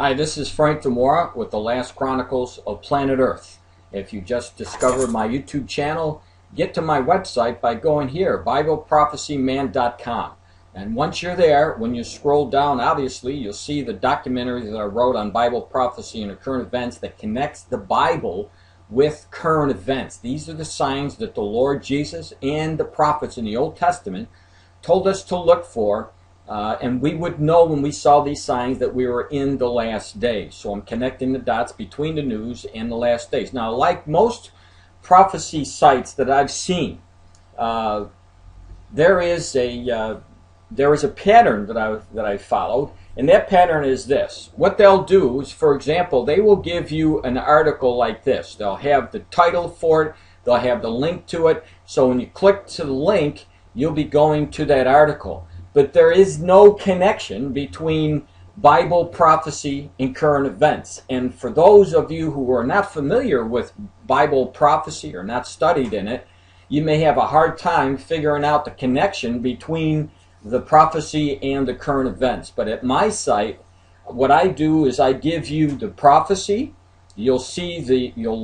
Hi, this is Frank DiMora with the Last Chronicles of Planet Earth. If you just discovered my YouTube channel, get to my website by going here, BibleProphecyMan.com. And once you're there, when you scroll down, obviously, you'll see the documentary that I wrote on Bible prophecy and current events that connects the Bible with current events. These are the signs that the Lord Jesus and the prophets in the Old Testament told us to look for. And we would know when we saw these signs that we were in the last days. So I'm connecting the dots between the news and the last days. Now, like most prophecy sites that I've seen, there is a pattern that I followed, and that pattern is this. What they'll do is, for example, they will give you an article like this. They'll have the title for it. They'll have the link to it. So when you click to the link, you'll be going to that article. But there is no connection between Bible prophecy and current events. And for those of you who are not familiar with Bible prophecy or not studied in it, you may have a hard time figuring out the connection between the prophecy and the current events. But at my site, what I do is I give you the prophecy. You'll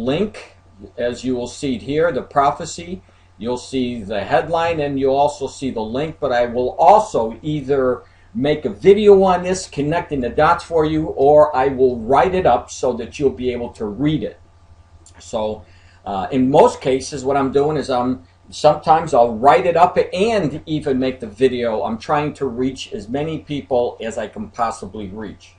link, as you will see here, the prophecy. You'll see the headline and you'll also see the link, but I will also either make a video on this connecting the dots for you, or I will write it up so that you'll be able to read it. So in most cases what I'm doing is sometimes I'll write it up and even make the video. I'm trying to reach as many people as I can possibly reach.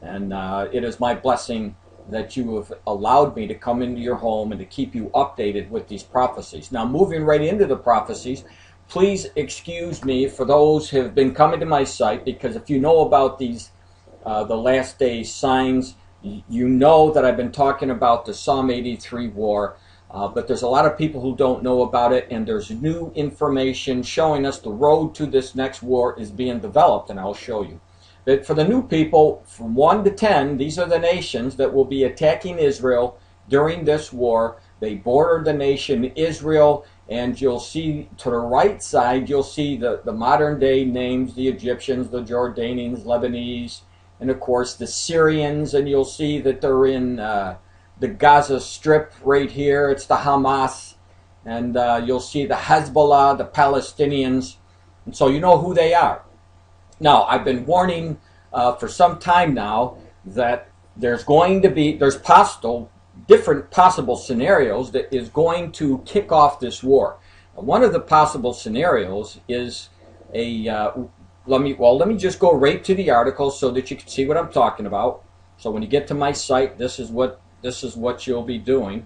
And it is my blessing that you have allowed me to come into your home and to keep you updated with these prophecies. Now, moving right into the prophecies, please excuse me for those who have been coming to my site, because if you know about these the last days signs, you know that I've been talking about the Psalm 83 war, but there's a lot of people who don't know about it, and there's new information showing us the road to this next war is being developed, and I'll show you. But for the new people, from 1 to 10, these are the nations that will be attacking Israel during this war. They border the nation Israel, and you'll see to the right side, you'll see the modern day names, the Egyptians, the Jordanians, Lebanese, and of course the Syrians, and you'll see that they're in the Gaza Strip right here. It's the Hamas, and you'll see the Hezbollah, the Palestinians, and so you know who they are. Now, I've been warning for some time now that there's different possible scenarios that is going to kick off this war. One of the possible scenarios is let me just go right to the article so that you can see what I'm talking about. So when you get to my site, this is what you'll be doing.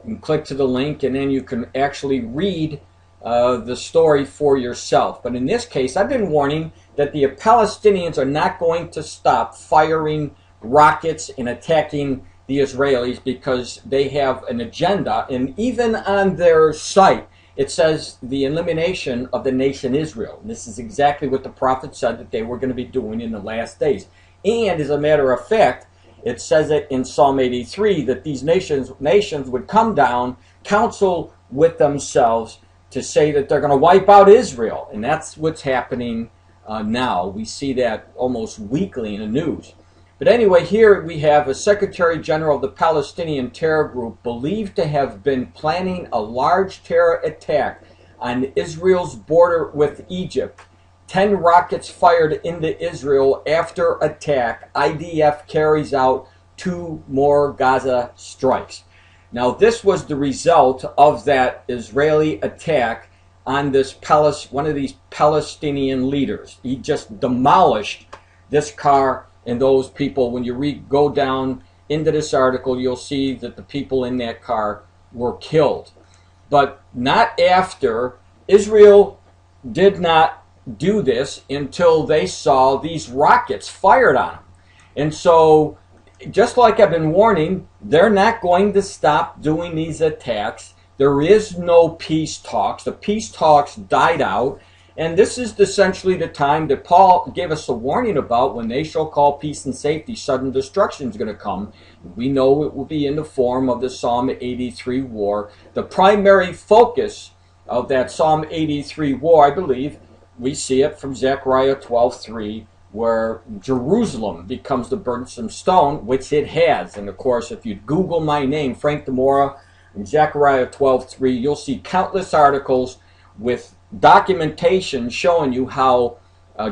You can click to the link, and then you can actually read the story for yourself. But in this case, I've been warning that the Palestinians are not going to stop firing rockets and attacking the Israelis because they have an agenda. And even on their site, it says the elimination of the nation Israel. And this is exactly what the prophet said that they were going to be doing in the last days. And as a matter of fact, it says it in Psalm 83 that these nations would come down, counsel with themselves, to say that they're going to wipe out Israel. And that's what's happening now. We see that almost weekly in the news. But anyway, here we have a Secretary General of the Palestinian terror group believed to have been planning a large terror attack on Israel's border with Egypt. 10 rockets fired into Israel after attack. IDF carries out 2 more Gaza strikes. Now, this was the result of that Israeli attack on this one of these Palestinian leaders. He just demolished this car and those people. When you go down into this article, you'll see that the people in that car were killed. But not after. Israel did not do this until they saw these rockets fired on them. And so, just like I've been warning, they're not going to stop doing these attacks. There is no peace talks. The peace talks died out. And this is essentially the time that Paul gave us a warning about: when they shall call peace and safety, sudden destruction is going to come. We know it will be in the form of the Psalm 83 war. The primary focus of that Psalm 83 war, I believe, we see it from Zechariah 12:3, where Jerusalem becomes the burdensome stone, which it has. And of course, if you Google my name, Frank DiMora, in Zechariah 12:3, you'll see countless articles with documentation showing you how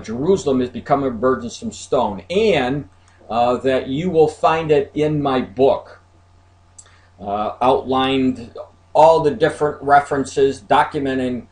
Jerusalem is becoming a burdensome stone, and that you will find it in my book, outlined all the different references documenting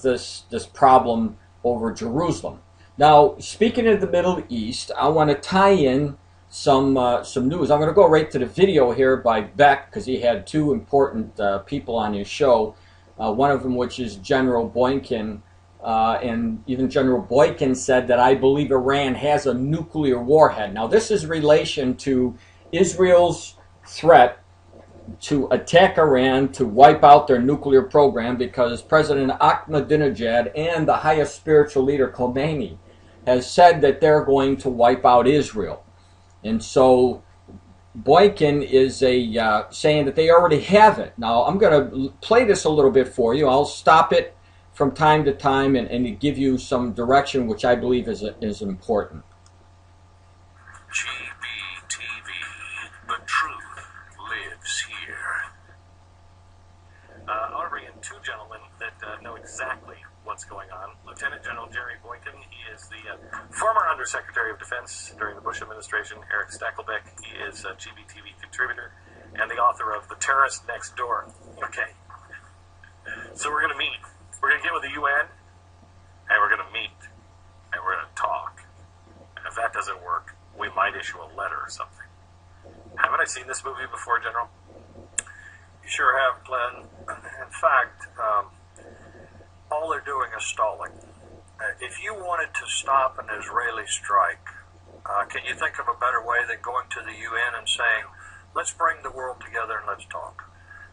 this problem over Jerusalem. Now, speaking of the Middle East, I want to tie in some news. I'm going to go right to the video here by Beck, because he had two important people on his show. One of them, which is General Boykin, and even General Boykin said that I believe Iran has a nuclear warhead. Now, this is in relation to Israel's threat to attack Iran to wipe out their nuclear program, because President Ahmadinejad and the highest spiritual leader Khomeini has said that they're going to wipe out Israel. And so Boykin is saying that they already have it. Now, I'm going to play this a little bit for you. I'll stop it from time to time and give you some direction, which I believe is important. GBTV, the truth lives here. I'll bring in two gentlemen that know exactly what's going on. Lieutenant General Jerry Boykin, he is the former Undersecretary of Defense during the Bush administration. Eric Stakelbeck, he is a GBTV contributor and the author of The Terrorist Next Door. Okay, so we're going to meet. We're going to get with the UN, and we're going to meet, and we're going to talk. And if that doesn't work, we might issue a letter or something. Haven't I seen this movie before, General? You sure have, Glenn. In fact, all they're doing is stalling. If you wanted to stop an Israeli strike, can you think of a better way than going to the UN and saying, let's bring the world together and let's talk?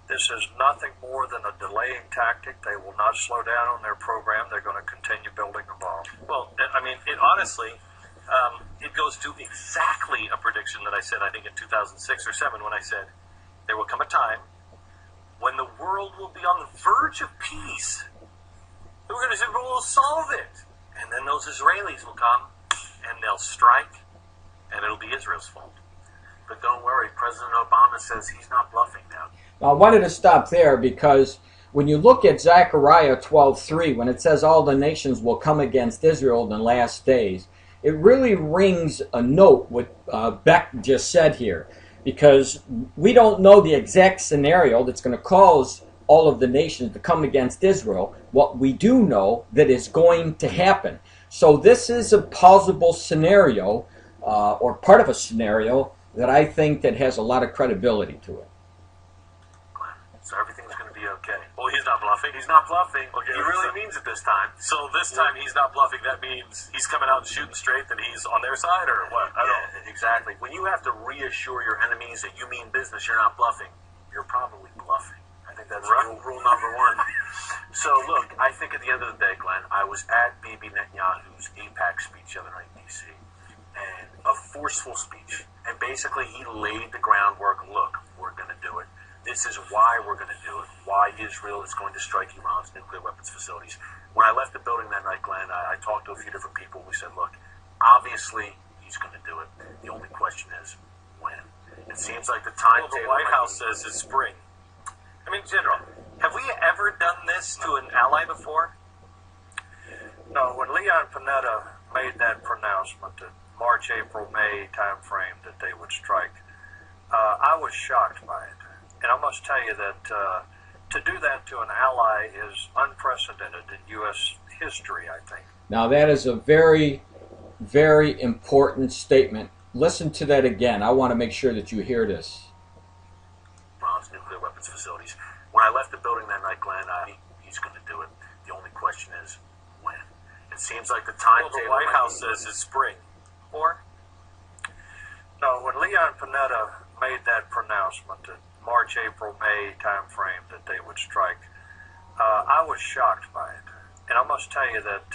This is nothing more than a delaying tactic. They will not slow down on their program. They're going to continue building a bomb. Well, I mean, it honestly, it goes to exactly a prediction that I said, I think in 2006 or 7, when I said, there will come a time when the world will be on the verge of peace. We're going to say, we'll solve it. And then those Israelis will come, and they'll strike, and it'll be Israel's fault. But don't worry, President Obama says he's not bluffing now. Now, I wanted to stop there because when you look at Zechariah 12:3, when it says all the nations will come against Israel in the last days, it really rings a note what Beck just said here, because we don't know the exact scenario that's going to cause all of the nations to come against Israel. What we do know that is going to happen. So this is a plausible scenario, or part of a scenario, that I think that has a lot of credibility to it. So everything's going to be okay. Well, he's not bluffing. He's not bluffing. Okay, he really means it this time. So this time he's not bluffing. That means he's coming out and shooting straight, that he's on their side, or what? I don't. Exactly. When you have to reassure your enemies that you mean business, you're not bluffing, you're probably bluffing. I think that's rule number one. So look, I think at the end of the day, Glenn, I was at Bibi Netanyahu's AIPAC speech the other night in D.C., and a forceful speech. And basically he laid the groundwork. Look, we're going to do it. This is why we're going to do it, why Israel is going to strike Iran's nuclear weapons facilities. When I left the building that night, Glenn, I talked to a few different people. We said, look, obviously he's going to do it. The only question is when. It seems like the timetable... Well, the White House says it's spring. I mean, General, have we ever done this to an ally before? No, when Leon Panetta made that pronouncement, that March, April, May timeframe that they would strike, I was shocked by it. And I must tell you that to do that to an ally is unprecedented in U.S. history, I think. Now, that is a very, very important statement. Listen to that again. I want to make sure that you hear this. Iran's nuclear weapons facilities. When I left the building that night, Glenn, he's going to do it. The only question is when. It seems like the timetable... Well, the White House says it's spring. Or? No, when Leon Panetta made that pronouncement, that March, April, May timeframe that they would strike, I was shocked by it. And I must tell you that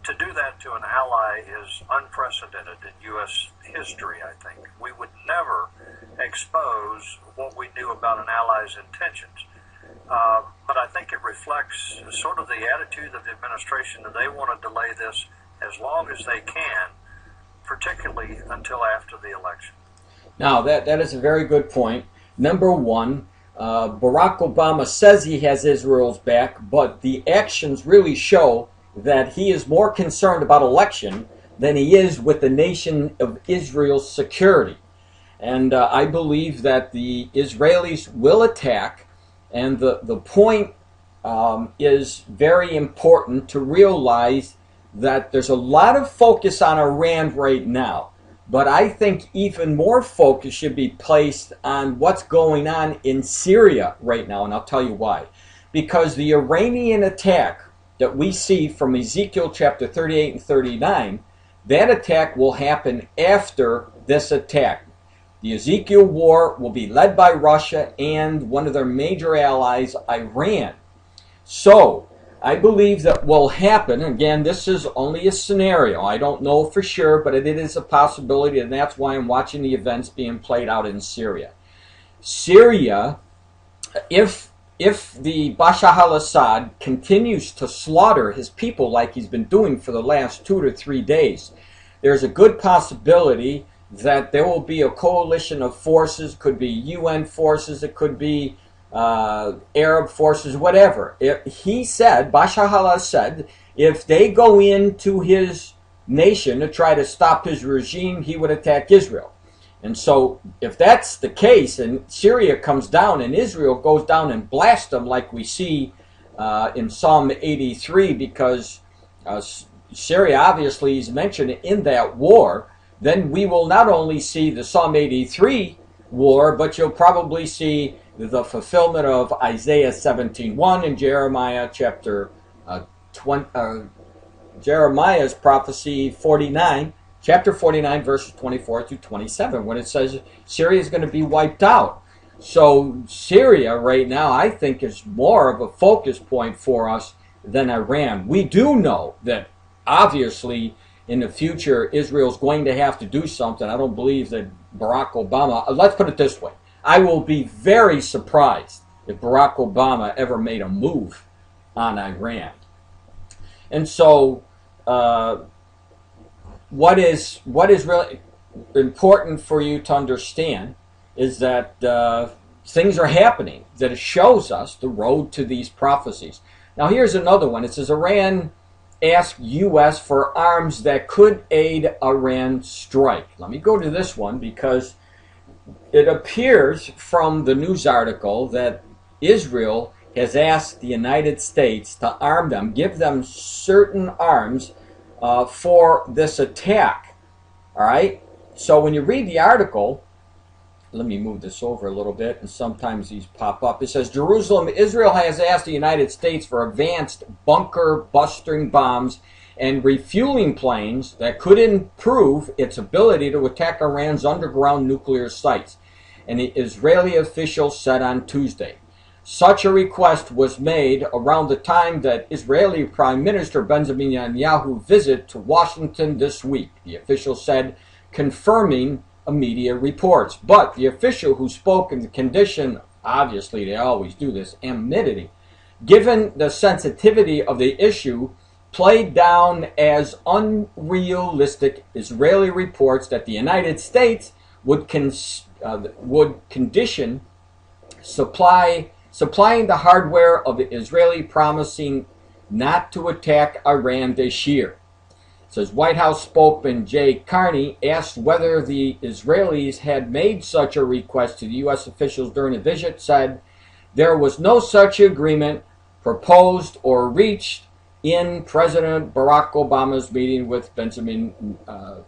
to do that to an ally is unprecedented in U.S. history, I think. We would never expose what we knew about an ally's intentions. But I think it reflects sort of the attitude of the administration that they want to delay this as long as they can particularly until after the election. Now, that is a very good point. Number one, Barack Obama says he has Israel's back, but the actions really show that he is more concerned about election than he is with the nation of Israel's security. And I believe that the Israelis will attack, and the point is very important to realize that there's a lot of focus on Iran right now. But I think even more focus should be placed on what's going on in Syria right now, and I'll tell you why. Because the Iranian attack that we see from Ezekiel chapter 38 and 39, that attack will happen after this attack. The Ezekiel war will be led by Russia and one of their major allies, Iran. So, I believe that will happen. Again, this is only a scenario. I don't know for sure, but it is a possibility, and that's why I'm watching the events being played out in Syria. Syria, if the Bashar al-Assad continues to slaughter his people like he's been doing for the last 2 to 3 days, there's a good possibility that there will be a coalition of forces, could be UN forces, it could be Arab forces, whatever. He said, Bashar al-Assad, if they go into his nation to try to stop his regime, he would attack Israel. And so if that's the case and Syria comes down and Israel goes down and blasts them like we see in Psalm 83, because Syria obviously is mentioned in that war, then we will not only see the Psalm 83 war, but you'll probably see the fulfillment of Isaiah 17:1 and Jeremiah chapter 20, Jeremiah's prophecy 49, chapter 49, verses 24 through 27, when it says Syria is going to be wiped out. So Syria right now, I think, is more of a focus point for us than Iran. We do know that obviously in the future Israel's going to have to do something. I don't believe that Barack Obama, let's put it this way, I will be very surprised if Barack Obama ever made a move on Iran. And so what is really important for you to understand is that things are happening, that it shows us the road to these prophecies. Now here's another one. It says Iran asked U.S. for arms that could aid Iran strike. Let me go to this one because it appears from the news article that Israel has asked the United States to arm them, give them certain arms for this attack. All right? So when you read the article, let me move this over a little bit, and sometimes these pop up. It says, Israel has asked the United States for advanced bunker-busting bombs and refueling planes that could improve its ability to attack Iran's underground nuclear sites, an Israeli official said on Tuesday. Such a request was made around the time that Israeli Prime Minister Benjamin Netanyahu visit to Washington this week, the official said, confirming media reports. But the official who spoke in the condition, obviously they always do this, anonymity, given the sensitivity of the issue, played down as unrealistic Israeli reports that the United States would condition supplying the hardware of the Israeli promising not to attack Iran this year. It says White House spokesman Jay Carney asked whether the Israelis had made such a request to the U.S. officials during a visit, said there was no such agreement proposed or reached in President Barack Obama's meeting with Benjamin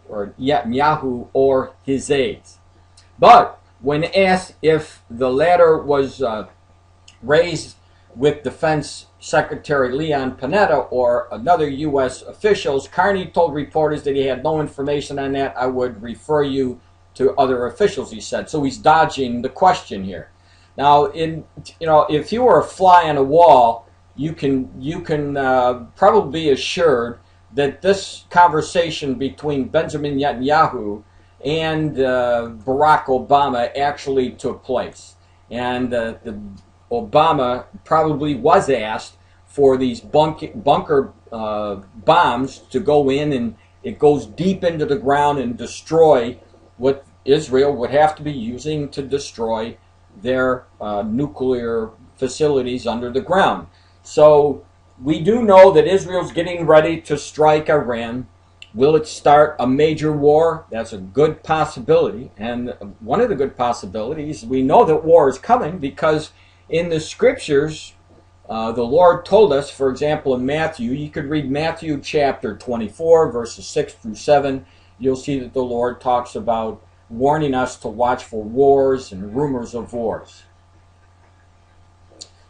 or Netanyahu or his aides. But when asked if the latter was raised with Defense Secretary Leon Panetta or another U.S. officials, Carney told reporters that he had no information on that. I would refer you to other officials, he said. So he's dodging the question here. Now, if you were a fly on a wall, you can probably be assured that this conversation between Benjamin Netanyahu and Barack Obama actually took place, and Obama probably was asked for these bunker bombs to go in it goes deep into the ground and destroy what Israel would have to be using to destroy their nuclear facilities under the ground. So we do know that Israel's getting ready to strike Iran. Will it start a major war? That's a good possibility. And one of the good possibilities, we know that war is coming because in the scriptures, the Lord told us, for example, in Matthew, you could read Matthew chapter 24, verses 6 through 7. You'll see that the Lord talks about warning us to watch for wars and rumors of wars.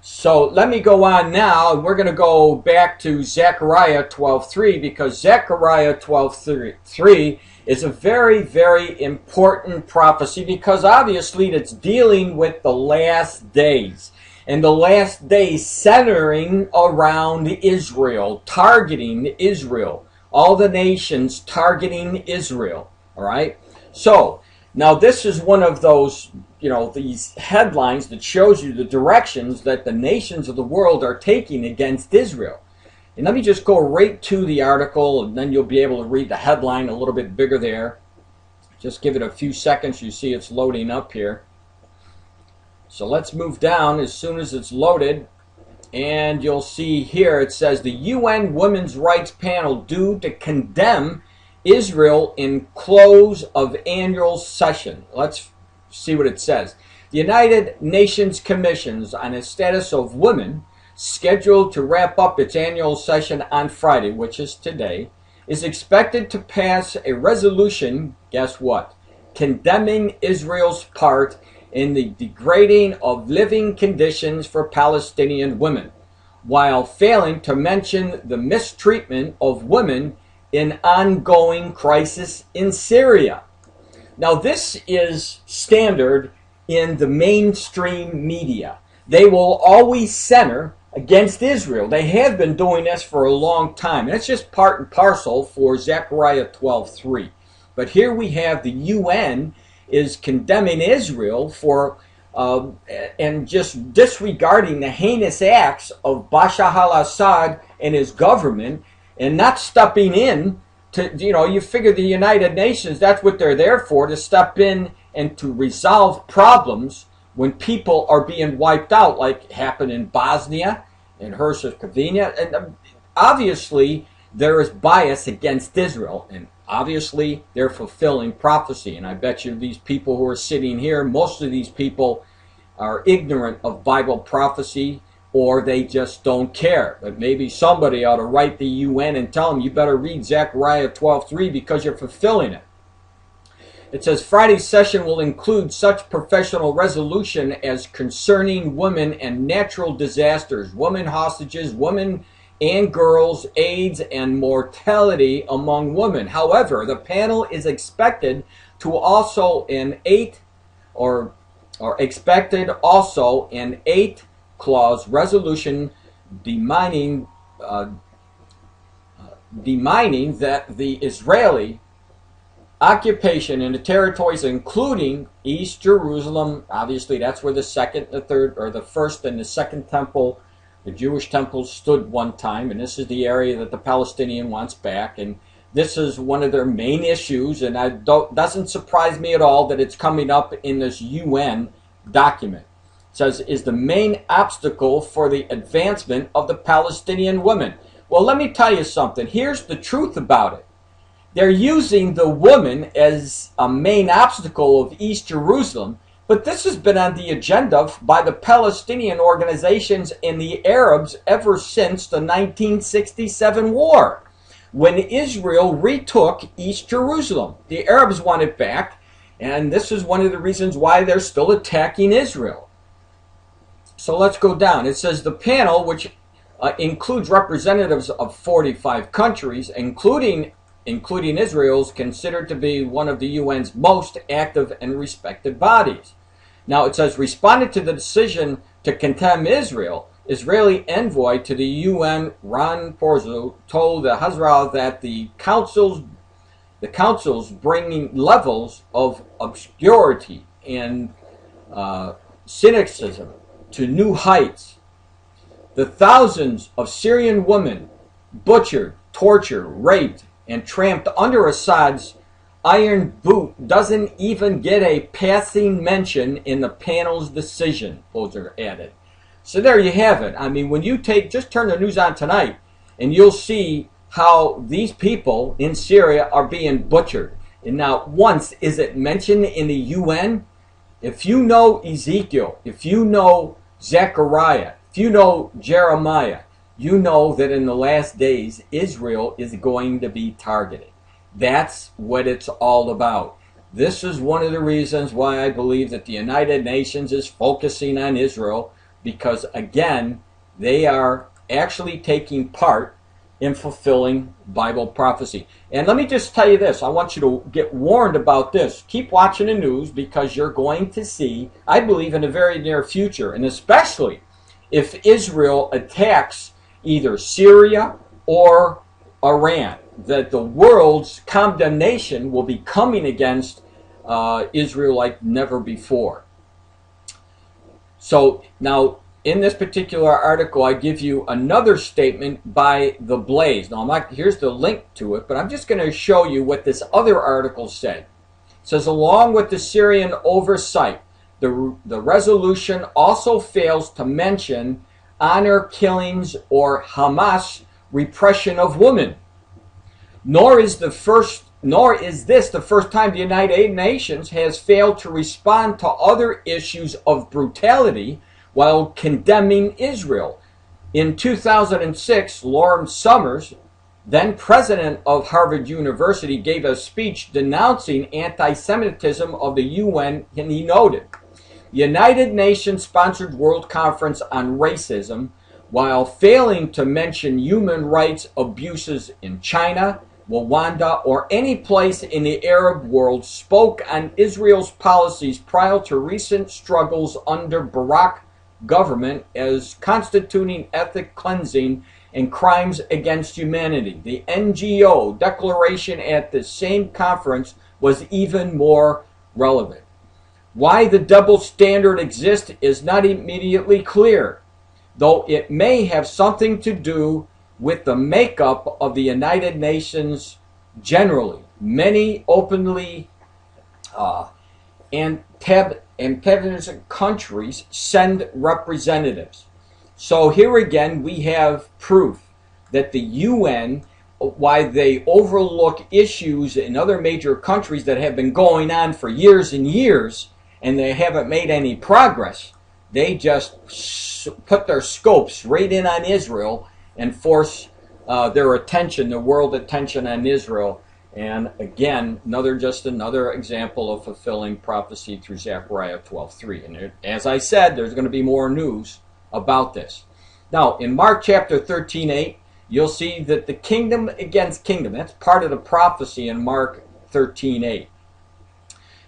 So let me go on now. We're going to go back to Zechariah 12:3 because Zechariah 12:3 is a very, very important prophecy because obviously it's dealing with the last days. And the last days centering around Israel, targeting Israel. All the nations targeting Israel. All right? So, now this is one of those, these headlines that shows you the directions that the nations of the world are taking against Israel. And let me just go right to the article, and then you'll be able to read the headline a little bit bigger there. Just give it a few seconds. You see it's loading up here. So let's move down as soon as it's loaded. And you'll see here it says the UN Women's Rights Panel due to condemn Israel in close of annual session. Let's see what it says. The United Nations Commissions on the Status of Women, scheduled to wrap up its annual session on Friday, which is today, is expected to pass a resolution, guess what? Condemning Israel's part in the degrading of living conditions for Palestinian women, while failing to mention the mistreatment of women in ongoing crisis in Syria. Now this is standard in the mainstream media. They will always center against Israel. They have been doing this for a long time. And it's just part and parcel for Zechariah 12:3. But here we have the UN is condemning Israel for and just disregarding the heinous acts of Bashar al-Assad and his government and not stepping in to, you figure the United Nations, that's what they're there for, to step in and to resolve problems when people are being wiped out, like happened in Bosnia and Herzegovina. And obviously, there is bias against Israel, and obviously, they're fulfilling prophecy. And I bet you these people who are sitting here, most of these people are ignorant of Bible prophecy, or they just don't care. But maybe somebody ought to write the UN and tell them, you better read Zechariah 12:3 because you're fulfilling it. It says, Friday's session will include such professional resolution as concerning women and natural disasters, women hostages, women and girls, AIDS, and mortality among women. However, the panel is expected to also an eight-clause resolution demanding that the Israeli occupation in the territories including East Jerusalem, obviously that's where the second, the third, or the first and the second temple, the Jewish temple stood one time, and this is the area that the Palestinian wants back, and this is one of their main issues, and it doesn't surprise me at all that it's coming up in this UN document. It says, is the main obstacle for the advancement of the Palestinian women. Well, let me tell you something. Here's the truth about it. They're using the woman as a main obstacle of East Jerusalem, but this has been on the agenda by the Palestinian organizations and the Arabs ever since the 1967 war, when Israel retook East Jerusalem. The Arabs want it back, and this is one of the reasons why they're still attacking Israel. So let's go down. It says the panel, which includes representatives of 45 countries, including Israel, is considered to be one of the UN's most active and respected bodies. Now it says, responded to the decision to condemn Israel, Israeli envoy to the UN, Ron Porzo, told the Hezbollah that the council's bringing levels of obscurity and cynicism to new heights. The thousands of Syrian women butchered, tortured, raped, and tramped under Assad's iron boot doesn't even get a passing mention in the panel's decision, Holzer added. So there you have it. I mean, when you just turn the news on tonight, and you'll see how these people in Syria are being butchered. And not once is it mentioned in the UN. If you know Ezekiel, if you know Zechariah, if you know Jeremiah, you know that in the last days, Israel is going to be targeted. That's what it's all about. This is one of the reasons why I believe that the United Nations is focusing on Israel, because again, they are actually taking part in fulfilling Bible prophecy. And let me just tell you this. I want you to get warned about this. Keep watching the news, because you're going to see, I believe, in the very near future, and especially if Israel attacks either Syria or Iran, that the world's condemnation will be coming against Israel like never before. So now, in this particular article, I give you another statement by The Blaze. Now, here's the link to it, but I'm just going to show you what this other article said. It says, along with the Syrian oversight, the resolution also fails to mention honor killings or Hamas repression of women. Nor is this the first time the United Nations has failed to respond to other issues of brutality while condemning Israel. In 2006, Lawrence Summers, then president of Harvard University, gave a speech denouncing anti-Semitism of the UN, and he noted, United Nations-sponsored World Conference on Racism, while failing to mention human rights abuses in China, Rwanda, or any place in the Arab world, spoke on Israel's policies prior to recent struggles under Barack government as constituting ethnic cleansing and crimes against humanity. The NGO declaration at the same conference was even more relevant. Why the double standard exists is not immediately clear, though it may have something to do with the makeup of the United Nations generally. Many openly antagonistic countries send representatives. So here again we have proof that the UN, why they overlook issues in other major countries that have been going on for years and years, and they haven't made any progress. They just put their scopes right in on Israel and force their attention, the world attention on Israel. And again, another example of fulfilling prophecy through Zechariah 12:3. And as I said, there's going to be more news about this. Now, in Mark chapter 13:8, you'll see that the kingdom against kingdom, that's part of the prophecy in Mark 13:8.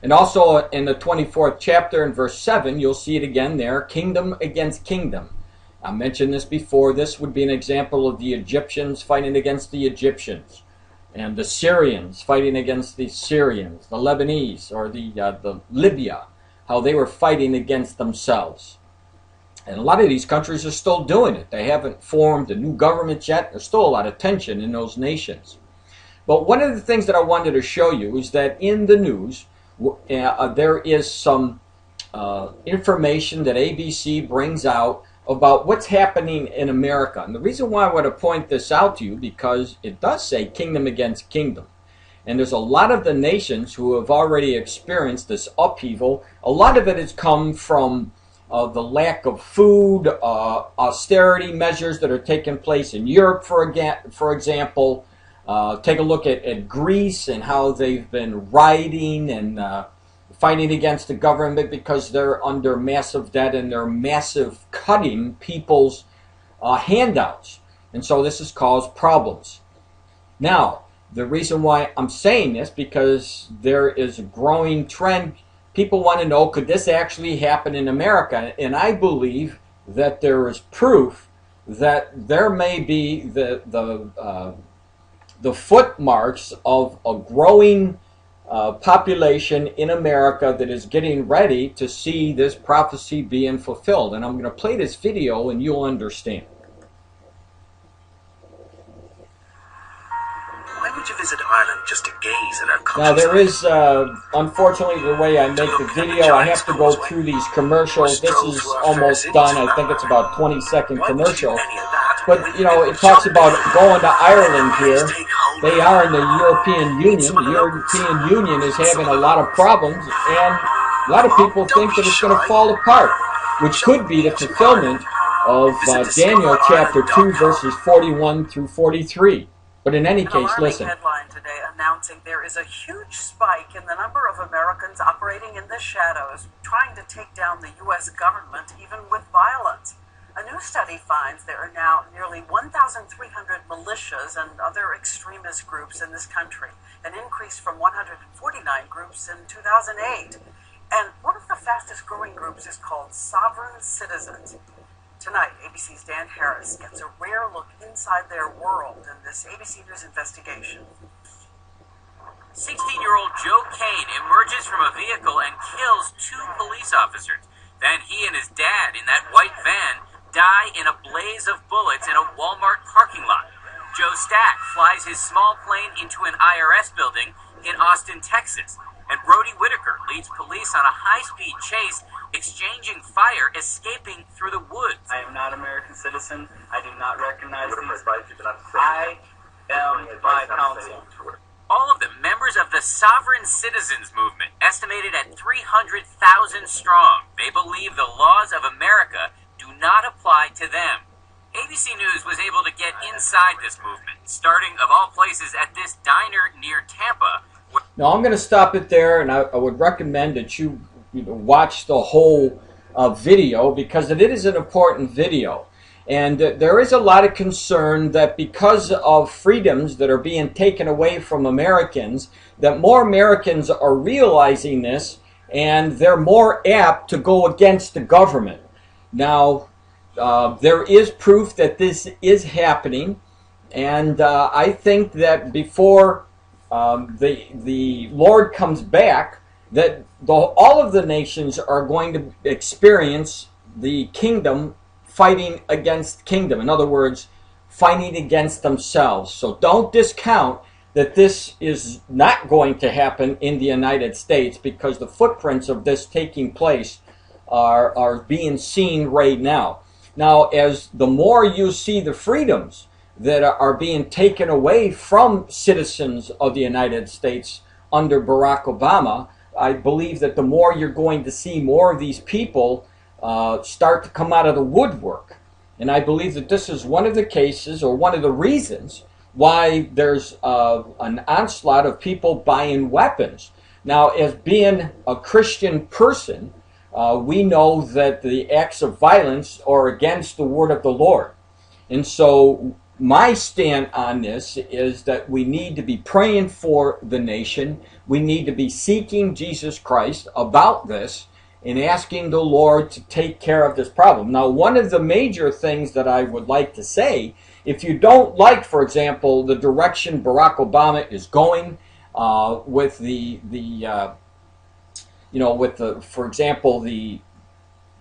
And also in the 24th chapter in verse 7, you'll see it again there, kingdom against kingdom. I mentioned this before. This would be an example of the Egyptians fighting against the Egyptians, and the Syrians fighting against the Syrians, the Lebanese or the Libya, how they were fighting against themselves. And a lot of these countries are still doing it. They haven't formed a new government yet. There's still a lot of tension in those nations. But one of the things that I wanted to show you is that in the news, there is some information that ABC brings out about what's happening in America. And the reason why I want to point this out to you, because it does say kingdom against kingdom. And there's a lot of the nations who have already experienced this upheaval. A lot of it has come from the lack of food, austerity measures that are taking place in Europe, for example. Take a look at Greece and how they've been rioting and fighting against the government because they're under massive debt and they're massive cutting people's handouts. And so this has caused problems. Now, the reason why I'm saying this, because there is a growing trend. People want to know, could this actually happen in America? And I believe that there is proof that there may be the footmarks of a growing population in America that is getting ready to see this prophecy being fulfilled. And I'm going to play this video and you'll understand. Why would you visit Now there is, unfortunately, the way I make the video, I have to go through these commercials. This is almost done. I think it's about 20-second commercial. But, you know, it talks about going to Ireland here. They are in the European Union. The European Union is having a lot of problems, and a lot of people think that it's going to fall apart, which could be the fulfillment of Daniel chapter 2, verses 41 through 43. But in any case, listen. Headline today announcing there is a huge spike in the number of Americans operating in the shadows, trying to take down the U.S. government, even with violence. A new study finds there are now nearly 1,300 militias and other extremist groups in this country, an increase from 149 groups in 2008. And one of the fastest growing groups is called Sovereign Citizens. Tonight, ABC's Dan Harris gets a rare look inside their world in this ABC News investigation. 16-year-old Joe Kane emerges from a vehicle and kills 2 police officers. Then he and his dad in that white van die in a blaze of bullets in a Walmart parking lot. Joe Stack flies his small plane into an IRS building in Austin, Texas. And Brody Whitaker leads police on a high-speed chase, exchanging fire, escaping through the woods. I am not an American citizen. I do not recognize these. I am my counsel. All of them members of the Sovereign Citizens Movement, estimated at 300,000 strong. They believe the laws of America do not apply to them. ABC News was able to get inside this movement, starting, of all places, at this diner near Tampa. Now I'm going to stop it there, and I would recommend that you watch the whole video, because it is an important video. And there is a lot of concern that because of freedoms that are being taken away from Americans, that more Americans are realizing this, and they're more apt to go against the government. Now, there is proof that this is happening, and I think that before the Lord comes back, that all of the nations are going to experience the kingdom fighting against kingdom. In other words, fighting against themselves. So don't discount that this is not going to happen in the United States, because the footprints of this taking place are being seen right now. Now, as the more you see the freedoms that are being taken away from citizens of the United States under Barack Obama, I believe that the more you're going to see more of these people start to come out of the woodwork. And I believe that this is one of the cases, or one of the reasons, why there's an onslaught of people buying weapons. Now, as being a Christian person, we know that the acts of violence are against the word of the Lord. And so my stand on this is that we need to be praying for the nation. We need to be seeking Jesus Christ about this and asking the Lord to take care of this problem. Now, one of the major things that I would like to say, if you don't like, for example, the direction Barack Obama is going with for example, the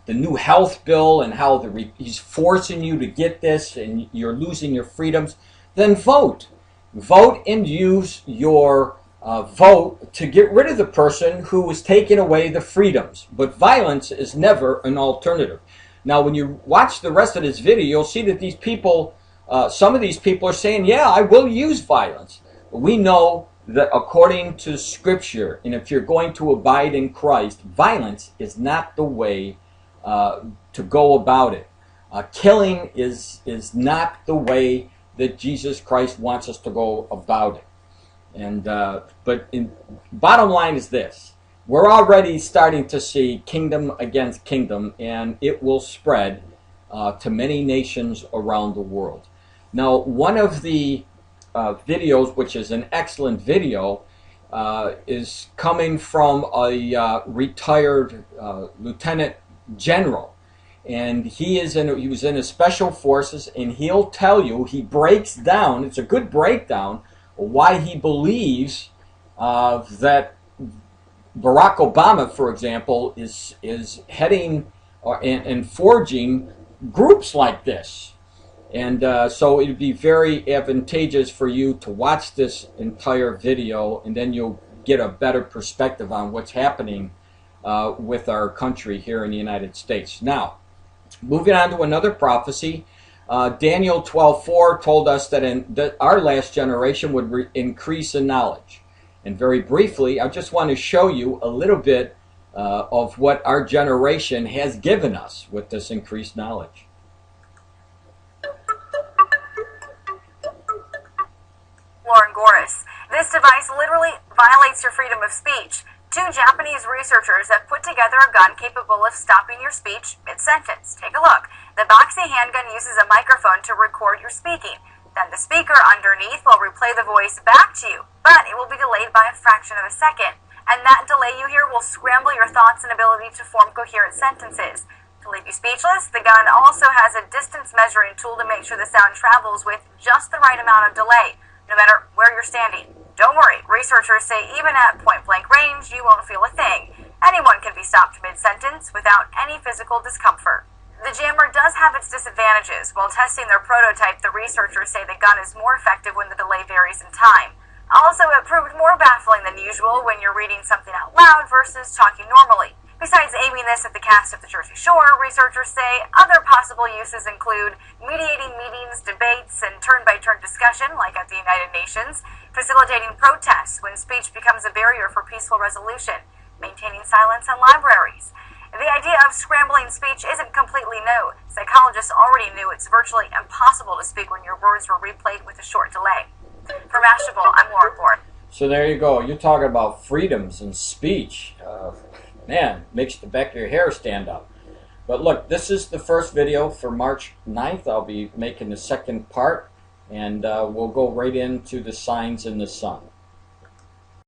new health bill, and how he's forcing you to get this and you're losing your freedoms, then vote. Vote and use your vote to get rid of the person who is taking away the freedoms. But violence is never an alternative. Now, when you watch the rest of this video, you'll see that these people, some of these people are saying, yeah, I will use violence. But we know that according to Scripture, and if you're going to abide in Christ, violence is not the way to go about it. Killing is not the way that Jesus Christ wants us to go about it. And bottom line is this: we're already starting to see kingdom against kingdom, and it will spread to many nations around the world. Now, one of the videos, which is an excellent video, is coming from a retired lieutenant general, and he was in his special forces, and he'll tell you, he breaks down, it's a good breakdown, why he believes that Barack Obama, for example, is heading and forging groups like this. And so it would be very advantageous for you to watch this entire video, and then you'll get a better perspective on what's happening with our country here in the United States. Now, moving on to another prophecy, Daniel 12:4 told us that our last generation would increase in knowledge. And very briefly, I just want to show you a little bit of what our generation has given us with this increased knowledge. Lauren Goris. This device literally violates your freedom of speech. 2 Japanese researchers have put together a gun capable of stopping your speech mid-sentence. Take a look. The Boxy handgun uses a microphone to record your speaking. Then the speaker underneath will replay the voice back to you, but it will be delayed by a fraction of a second. And that delay you hear will scramble your thoughts and ability to form coherent sentences. To leave you speechless, the gun also has a distance measuring tool to make sure the sound travels with just the right amount of delay, no matter where you're standing. Don't worry, researchers say even at point-blank range, you won't feel a thing. Anyone can be stopped mid-sentence without any physical discomfort. The jammer does have its disadvantages. While testing their prototype, the researchers say the gun is more effective when the delay varies in time. Also, it proved more baffling than usual when you're reading something out loud versus talking normally. Besides aiming this at the cast of the Jersey Shore, researchers say other possible uses include mediating meetings, debates, and turn-by-turn discussion, like at the United Nations, facilitating protests when speech becomes a barrier for peaceful resolution, maintaining silence in libraries. The idea of scrambling speech isn't completely new. Psychologists already knew it's virtually impossible to speak when your words were replayed with a short delay. For Mashable, I'm Lauren Ford. So there you go. You're talking about freedoms in speech. Man, makes the back of your hair stand up. But look, this is the first video for March 9th. I'll be making the second part, and we'll go right into the signs in the sun.